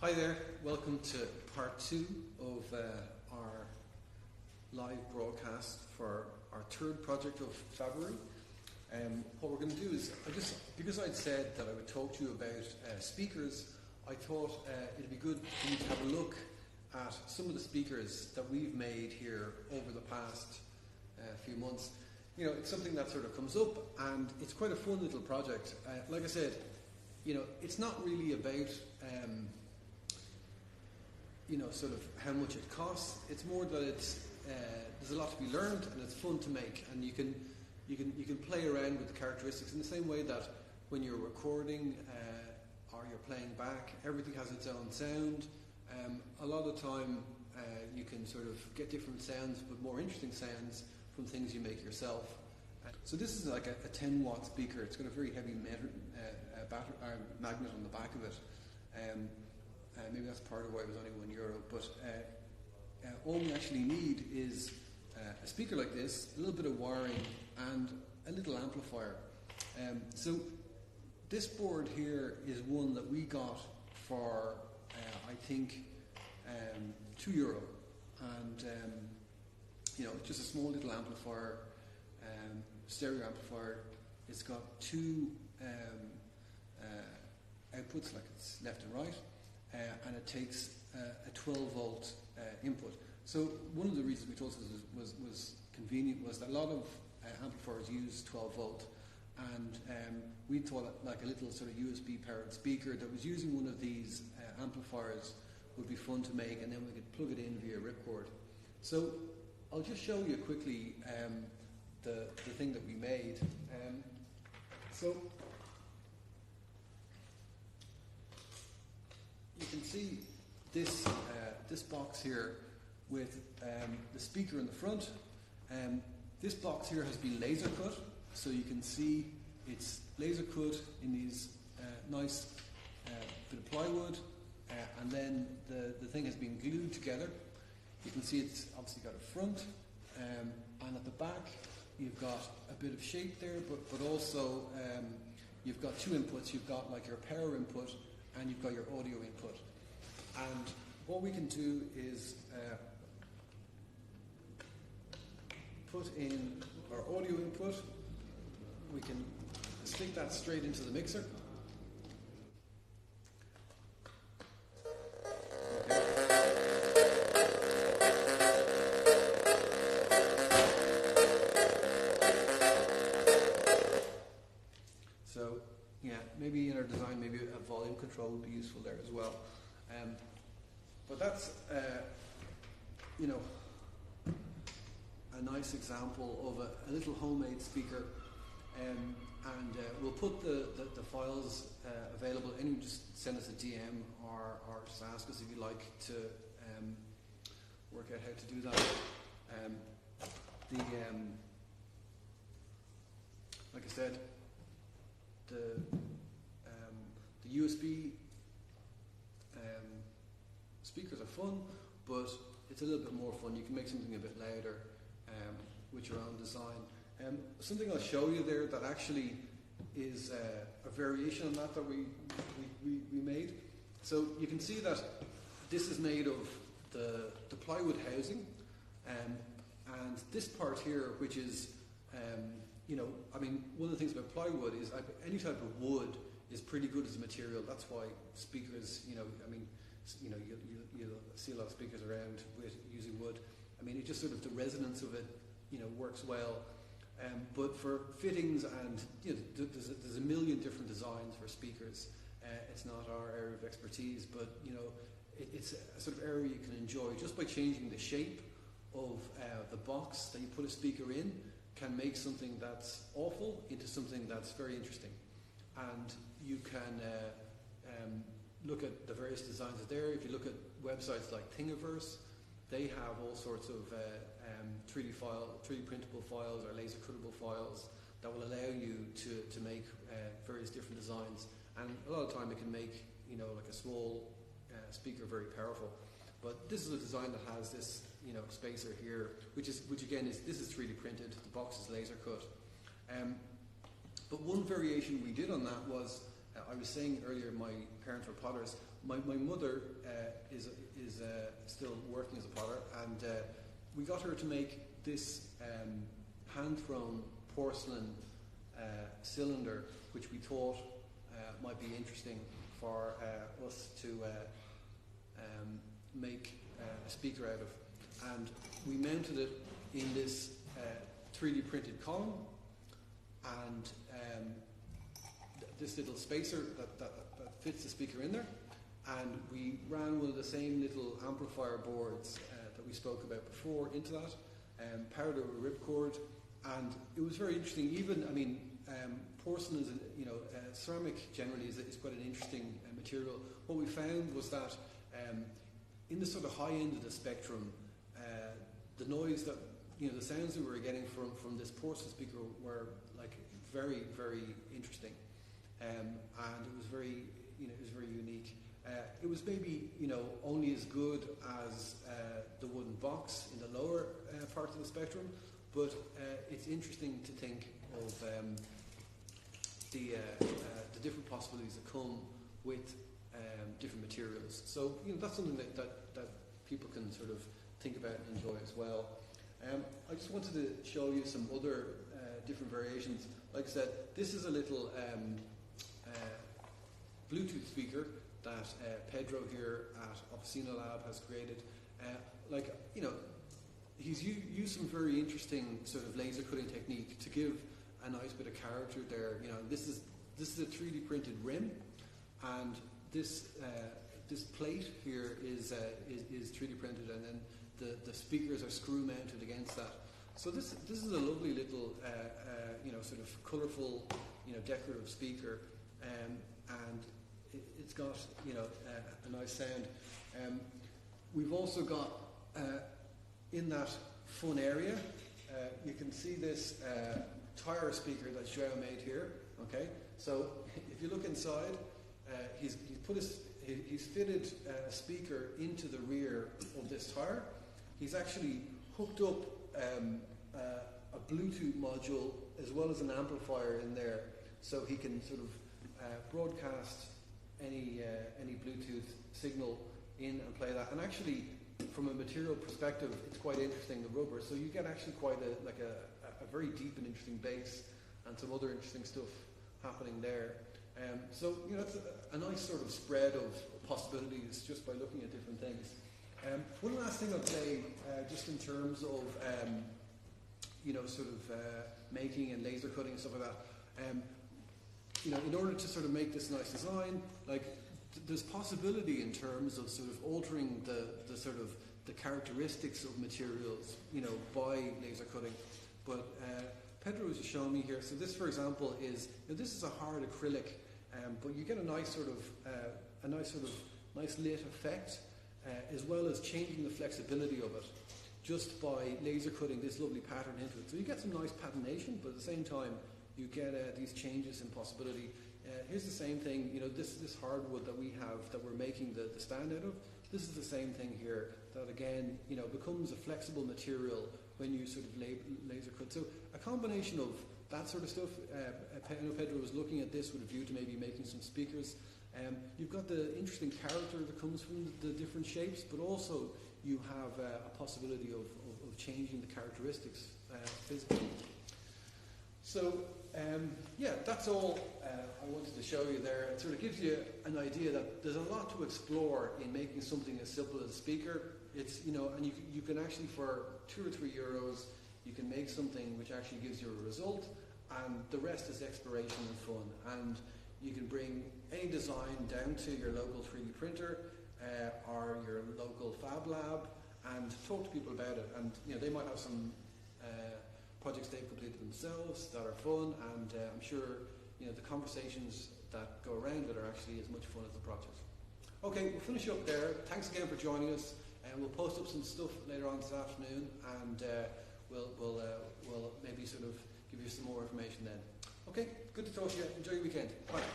Hi there, welcome to part 2 of our live broadcast for our third project of February. What we're going to do is, because I'd said that I would talk to you about speakers, I thought it'd be good for you to have a look at some of the speakers that we've made here over the past few months. You know, it's something that sort of comes up, and it's quite a fun little project. Like I said, you know, it's not really about sort of how much it costs. It's more that it's there's a lot to be learned, and it's fun to make, and you can play around with the characteristics in the same way that when you're recording or you're playing back, everything has its own sound. A lot of the time you can sort of get different sounds, but more interesting sounds from things you make yourself. So this is like a 10 watt speaker. It's got a very heavy magnet on the back of it. Maybe that's part of why it was only €1, but all we actually need is a speaker like this, a little bit of wiring, and a little amplifier. So this board here is one that we got for I think €2, and it's just a small little amplifier, stereo amplifier. It's got two outputs, like it's left and right. And it takes a 12 volt input. So one of the reasons we thought this was convenient was that a lot of amplifiers use 12 volt, and we thought like a little sort of USB powered speaker that was using one of these amplifiers would be fun to make, and then we could plug it in via ripcord. So I'll just show you quickly the thing that we made. So you can see this box here with the speaker in the front. This box here has been laser cut, so you can see it's laser cut in these nice bit of plywood, and then the thing has been glued together. You can see it's obviously got a front, and at the back you've got a bit of shape there, but also you've got two inputs. You've got like your power input, and you've got your audio input. And what we can do is put in our audio input. We can stick that straight into the mixer. So yeah, maybe in our design, maybe a volume control would be useful there as well. But that's, a nice example of a little homemade speaker. And we'll put the files available. Anyone just send us a DM or just ask us if you'd like to work out how to do that. Like I said, the USB speakers are fun, but it's a little bit more fun. You can make something a bit louder with your own design. Something I'll show you there that actually is a variation on that we made. So you can see that this is made of the plywood housing, and this part here, which is one of the things about plywood is any type of wood is pretty good as a material. That's why speakers, you'll see a lot of speakers around with using wood. I mean, it just sort of, the resonance of it, works well. But for fittings and, there's a million different designs for speakers. It's not our area of expertise, but, it's a sort of area you can enjoy just by changing the shape of the box that you put a speaker in. Can make something that's awful into something that's very interesting. And you can look at the various designs there. If you look at websites like Thingiverse, they have all sorts of 3D printable files or laser cuttable files that will allow you to make various different designs. And a lot of time it can make like a small speaker very powerful. But this is a design that has this spacer here, which again is 3D printed. The box is laser cut. But one variation we did on that was I was saying earlier, my parents were potters. My mother is still working as a potter, and we got her to make this hand-thrown porcelain cylinder, which we thought might be interesting for us to make a speaker out of. And we mounted it in this 3D printed column, and this little spacer that fits the speaker in there, and we ran one of the same little amplifier boards that we spoke about before into that, powered over ripcord, and it was very interesting. Even, I mean, porcelain is, ceramic generally is quite an interesting material. What we found was that in the sort of high end of the spectrum, the noise that, the sounds that we were getting from this porcelain speaker were like very, very interesting, and it was very, it was very unique. It was maybe, only as good as the wooden box in the lower part of the spectrum, but it's interesting to think of the different possibilities that come with different materials. So, that's something that people can sort of think about and enjoy as well. I just wanted to show you some other different variations. Like I said, this is a little Bluetooth speaker that Pedro here at Officina Lab has created. He's used some very interesting sort of laser cutting technique to give a nice bit of character there. This is a 3D printed rim, and this plate here is 3D printed, and then the speakers are screw mounted against that. So this is a lovely little sort of colourful decorative speaker, and it's got a nice sound. We've also got in that fun area, you can see this tire speaker that Joao made here. Okay, so if you look inside, he's fitted a speaker into the rear of this tire. He's actually hooked up a Bluetooth module as well as an amplifier in there, so he can sort of broadcast any Bluetooth signal in and play that. And actually, from a material perspective, it's quite interesting, the rubber. So you get actually quite a very deep and interesting bass, and some other interesting stuff happening there. So it's a nice sort of spread of possibilities just by looking at different things. One last thing I'll say, just in terms of making and laser cutting and stuff like that. In order to sort of make this nice design, there's possibility in terms of sort of altering the sort of the characteristics of materials, by laser cutting. But Pedro has shown me here. So this, for example, is this is a hard acrylic, but you get a nice sort of nice lit effect, as well as changing the flexibility of it just by laser cutting this lovely pattern into it. So you get some nice patination, but at the same time you get these changes in possibility. Here's the same thing, this hardwood that we have that we're making the stand out of. This is the same thing here, that again, becomes a flexible material when you sort of laser cut. So a combination of that sort of stuff. Pedro was looking at this with a view to maybe making some speakers. You've got the interesting character that comes from the different shapes, but also you have a possibility of changing the characteristics physically. So that's all I wanted to show you there. It sort of gives you an idea that there's a lot to explore in making something as simple as a speaker. It's and you can actually, for €2 or €3, you can make something which actually gives you a result, and the rest is exploration and fun. And you can bring any design down to your local 3D printer or your local fab lab and talk to people about it. And they might have some projects they've completed themselves that are fun, and I'm sure the conversations that go around it are actually as much fun as the project. Okay, we'll finish up there. Thanks again for joining us, and we'll post up some stuff later on this afternoon, and we'll maybe sort of give you some more information then. Okay, good to talk to you. Enjoy your weekend. Bye.